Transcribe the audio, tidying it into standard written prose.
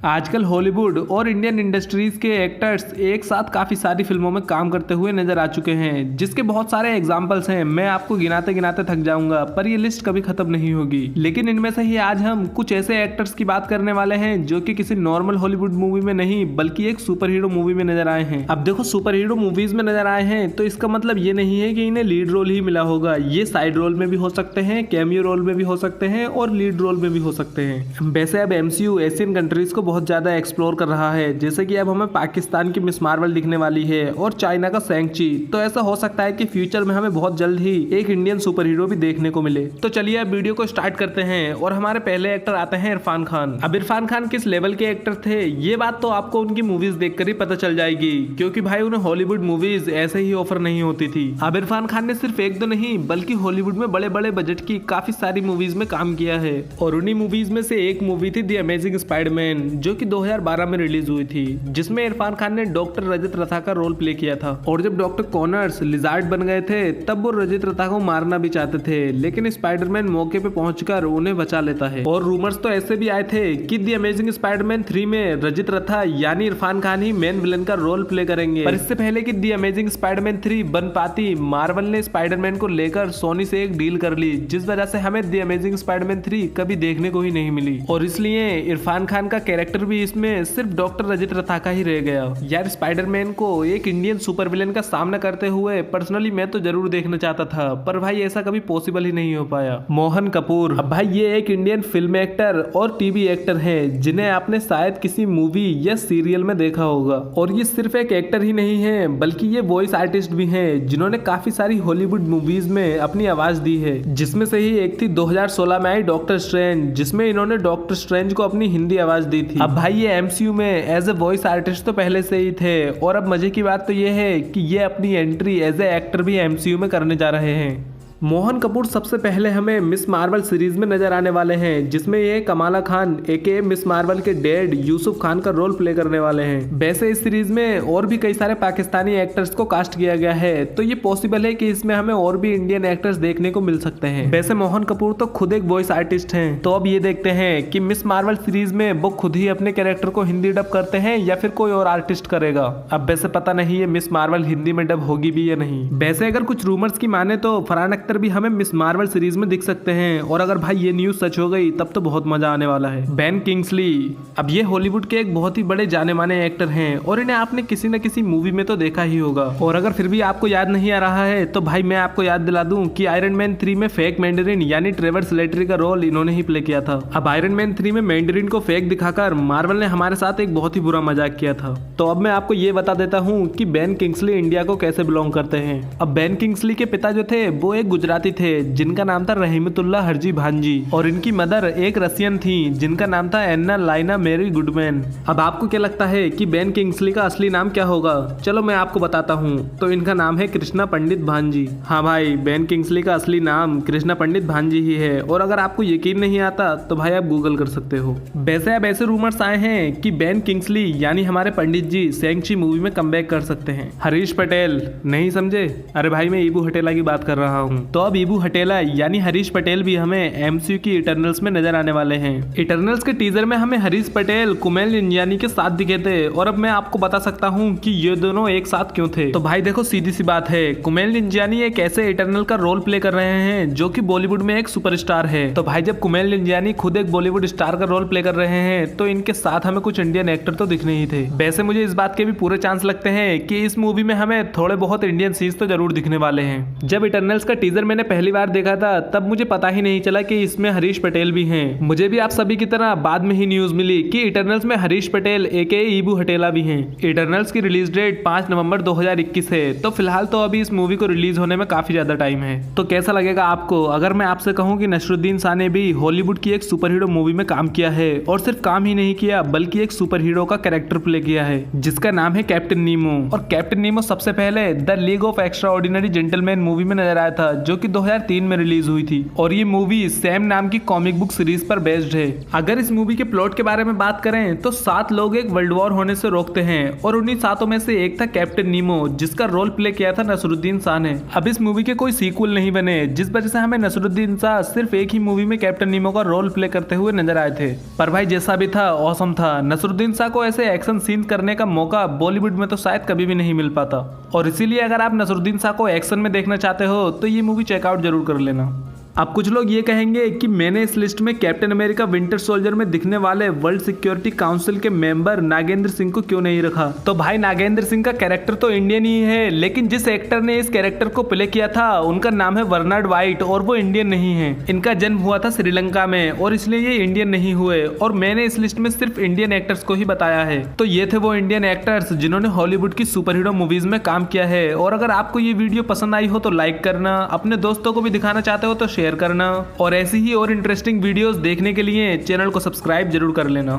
आजकल हॉलीवुड और Indian industries के एक्टर्स एक साथ काफी सारी फिल्मों में काम करते हुए नजर आ चुके हैं, जिसके बहुत सारे एग्जांपल्स हैं। मैं आपको गिनाते गिनाते थक जाऊंगा, पर ये लिस्ट कभी खत्म नहीं होगी। लेकिन इनमें से ही आज हम कुछ ऐसे एक्टर्स की बात करने वाले हैं जो कि किसी नॉर्मल हॉलीवुड मूवी में नहीं बल्कि एक सुपर हीरो मूवी में नजर आए हैं। अब देखो, सुपर हीरो मूवीज में नजर आए हैं तो इसका मतलब ये नहीं है कि इन्हें लीड रोल ही मिला होगा। ये साइड रोल में भी हो सकते हैं, कैमियो रोल में भी हो सकते हैं और लीड रोल में भी हो सकते हैं। वैसे अब एमसीयू एशियन कंट्रीज को बहुत ज्यादा एक्सप्लोर कर रहा है, जैसे कि अब हमें पाकिस्तान की मिस मार्वल दिखने वाली है और चाइना का शैंग-ची। तो ऐसा हो सकता है कि फ्यूचर में हमें बहुत जल्द ही एक इंडियन सुपर हीरो भी देखने को मिले। तो चलिए अब वीडियो को स्टार्ट करते हैं और हमारे पहले एक्टर आते हैं इरफान खान। अब इरफान खान किस लेवल के एक्टर थे ये बात तो आपको उनकी मूवीज देखकर ही पता चल जाएगी, क्योंकि भाई उन्हें हॉलीवुड मूवीज ऐसे ही ऑफर नहीं होती थी। अब इरफान खान ने सिर्फ एक दो नहीं बल्कि हॉलीवुड में बड़े बड़े बजट की काफी सारी मूवीज में काम किया है, और उन्हीं मूवीज में से एक मूवी थी द अमेजिंग स्पाइडरमैन, जो कि 2012 में रिलीज हुई थी, जिसमें इरफान खान ने डॉक्टर रजत रथा का रोल प्ले किया था। और जब डॉक्टर कॉनर्स लिजार्ड बन गए थे तब वो रजत रथा को मारना भी चाहते थे, लेकिन स्पाइडरमैन मौके पे पहुंचकर उन्हें बचा लेता है। और रूमर्स तो ऐसे भी आए थे कि द अमेजिंग स्पाइडरमैन 3 में रजत रथा यानी इरफान खान ही मेन विलन का रोल प्ले करेंगे। पर इससे पहले कि द अमेजिंग स्पाइडरमैन 3 बन पाती, मार्वल ने स्पाइडरमैन को लेकर सोनी से एक डील कर ली, जिस वजह से हमें द अमेजिंग स्पाइडरमैन 3 कभी देखने को ही नहीं मिली। और इसलिए इरफान खान का कैरेक्टर भी इसमें सिर्फ डॉक्टर रजत रथा का ही रह गया। यार, स्पाइडरमैन को एक इंडियन सुपर विलेन का सामना करते हुए पर्सनली मैं तो जरूर देखना चाहता था, पर भाई ऐसा कभी पॉसिबल ही नहीं हो पाया। मोहन कपूर। अब भाई ये एक इंडियन फिल्म एक्टर और टीवी एक्टर हैं जिन्हें आपने शायद किसी मूवी या सीरियल में देखा होगा। और ये सिर्फ एक एक्टर ही नहीं है बल्कि ये वॉइस आर्टिस्ट भी हैं, जिन्होंने काफी सारी हॉलीवुड मूवीज में अपनी आवाज दी है, जिसमें से ही एक थी 2016 में आई डॉक्टर स्ट्रेंज, जिसमें इन्होंने डॉक्टर स्ट्रेंज को अपनी हिंदी आवाज दी थी। अब भाई ये एमसीयू में एज ए वॉइस आर्टिस्ट तो पहले से ही थे, और अब मजे की बात तो ये है कि ये अपनी एंट्री एज ए एक्टर भी एमसीयू में करने जा रहे हैं। मोहन कपूर सबसे पहले हमें मिस मार्वल सीरीज में नजर आने वाले हैं, जिसमें ये कमाला खान एके मिस मार्वल के डैड यूसुफ खान का रोल प्ले करने वाले हैं। वैसे इस सीरीज में और भी कई सारे पाकिस्तानी एक्टर्स को कास्ट किया गया है, तो ये पॉसिबल है कि इसमें हमें और भी इंडियन एक्टर्स देखने को मिल सकते हैं। वैसे मोहन कपूर तो खुद एक वॉइस आर्टिस्ट हैं, तो अब ये देखते हैं कि मिस मार्वल सीरीज में वो खुद ही अपने कैरेक्टर को हिंदी डब करते हैं या फिर कोई और आर्टिस्ट करेगा। अब वैसे पता नहीं है मिस मार्वल हिंदी में डब होगी भी या नहीं। वैसे अगर कुछ रूमर्स की माने तो फरहान अख्तर भी हमें मिस मार्वल सीरीज में दिख सकते हैं, और अगर भाई ये न्यूज सच हो गई तब तो बहुत मजा आने वाला है। Ben Kingsley. अब ये हॉलीवुड के एक बहुत ही बड़े जाने माने एक्टर हैं, और इन्हें आपने किसी न किसी मूवी में तो देखा ही होगा। और अगर फिर भी आपको याद नहीं आ रहा है तो भाई मैं आपको याद दिला दूं कि आयरन मैन 3 में फेक मैंडरिन यानी ट्रेवर स्लेटरी का रोल इन्होंने ही प्ले किया था। अब आयरन मैन 3 में मैंडरिन को फेक दिखाकर मार्वल ने हमारे साथ एक बहुत ही बुरा मजाक किया था। तो अब मैं आपको ये बता देता हूँ कि बेन किंग्सली इंडिया को कैसे बिलोंग करते हैं। अब बेन किंग्सली के पिता जो थे वो एक गुजराती थे जिनका नाम था रहीमतुल्लाह हरजी भांजी, और इनकी मदर एक रसियन थी जिनका नाम था एन्ना लाइना मेरी गुडमैन। अब आपको क्या लगता है कि बेन किंग्सली का असली नाम क्या होगा? चलो मैं आपको बताता हूँ। तो इनका नाम है कृष्णा पंडित भांजी। हाँ भाई, बेन किंग्सली का असली नाम कृष्णा पंडित भांजी ही है, और अगर आपको यकीन नहीं आता तो भाई आप गूगल कर सकते हो। वैसे अब ऐसे रूमर्स आए हैं कि बेन किंग्सली यानी हमारे पंडित जी शैंग-ची मूवी में कमबैक कर सकते हैं। हरीश पटेल नहीं समझे? अरे भाई मैं ईबू हटेला की बात कर रहा हूँ। तो अब ईबू हटेला यानी हरीश पटेल भी हमें एमसीयू की इटर्नल्स में नजर आने वाले हैं। इटर्नल्स के टीजर में हमें हरीश पटेल कुमेल निंजानी के साथ दिखे थे, और अब मैं आपको बता सकता हूँ कि ये दोनों एक साथ क्यों थे। तो भाई देखो, सीधी सी बात है, कुमेल निंजानी एक ऐसे इटर्नल का रोल प्ले कर रहे हैं जो कि बॉलीवुड में एक सुपरस्टार है। तो भाई जब कुमेल निंजानी खुद एक बॉलीवुड स्टार का रोल प्ले कर रहे हैं तो इनके साथ हमें कुछ इंडियन एक्टर तो दिखने ही थे। वैसे मुझे इस बात के भी पूरे चांस लगते हैं कि इस मूवी में हमें थोड़े बहुत इंडियन सीन्स तो जरूर दिखने वाले हैं। जब इटर्नल्स का टीजर मैंने पहली बार देखा था तब मुझे पता ही नहीं चला कि इसमें हरीश पटेल भी हैं। मुझे भी आप सभी की तरह बाद में ही न्यूज मिली कि इटर्नल्स में हरीश पटेल एके ईबू हटेला भी हैं। इटर्नल्स की रिलीज डेट 5 नवंबर 2021 है, तो फिलहाल तो अभी इस मूवी को रिलीज होने में काफी ज्यादा टाइम है। तो कैसा लगेगा आपको अगर मैं आपसे कहूँ कि नसरुद्दीन शाह ने भी हॉलीवुड की एक सुपर हीरो मूवी में काम किया है, और सिर्फ काम ही नहीं किया बल्कि एक सुपर हीरो का कैरेक्टर प्ले किया है जिसका नाम है कैप्टन नीमो। और कैप्टन नीमो सबसे पहले the league of extraordinary gentleman movie में नजर आया था, जो कि 2003 में रिलीज हुई थी और ये मूवी सैम नाम की कॉमिक बुक सीरीज पर बेस्ड है। अगर इस मूवी के प्लॉट के बारे में बात करें तो 7 लोग एक वर्ल्ड वॉर होने से रोकते हैं और उन्हीं 7 में से एक था कैप्टन नीमो, जिसका रोल प्ले किया था नसरुद्दीन शाह ने। अब इस मूवी के कोई सीक्वल नहीं बने, जिस वजह से हमें नसरुद्दीन शाह सिर्फ एक ही मूवी में कैप्टन नीमो का रोल प्ले करते हुए नजर आए थे। पर भाई जैसा भी था ऑसम था। नसरुद्दीन शाह को ऐसे एक्शन सीन करने का मौका बॉलीवुड में तो शायद कभी भी नहीं मिल पाता और इसीलिए अगर आप नसरुद्दीन शाह को एक्शन में देखना चाहते हो तो ये मूवी चेकआउट जरूर कर लेना। अब कुछ लोग ये कहेंगे कि मैंने इस लिस्ट में कैप्टन अमेरिका विंटर सोल्जर में दिखने वाले वर्ल्ड सिक्योरिटी काउंसिल के मेंबर नागेंद्र सिंह को क्यों नहीं रखा। तो भाई नागेंद्र सिंह का कैरेक्टर तो इंडियन ही है, लेकिन जिस एक्टर ने इस कैरेक्टर को प्ले किया था उनका नाम है बर्नार्ड वाइट और वो इंडियन नहीं है। इनका जन्म हुआ था श्रीलंका में और इसलिए ये इंडियन नहीं हुए और मैंने इस लिस्ट में सिर्फ इंडियन एक्टर्स को ही बताया है। तो ये थे वो इंडियन एक्टर्स जिन्होंने हॉलीवुड की सुपर हीरो मूवीज में काम किया है। और अगर आपको ये वीडियो पसंद आई हो तो लाइक करना, अपने दोस्तों को भी दिखाना चाहते हो तो शेयर करना और ऐसी ही और इंटरेस्टिंग वीडियोस देखने के लिए चैनल को सब्सक्राइब जरूर कर लेना।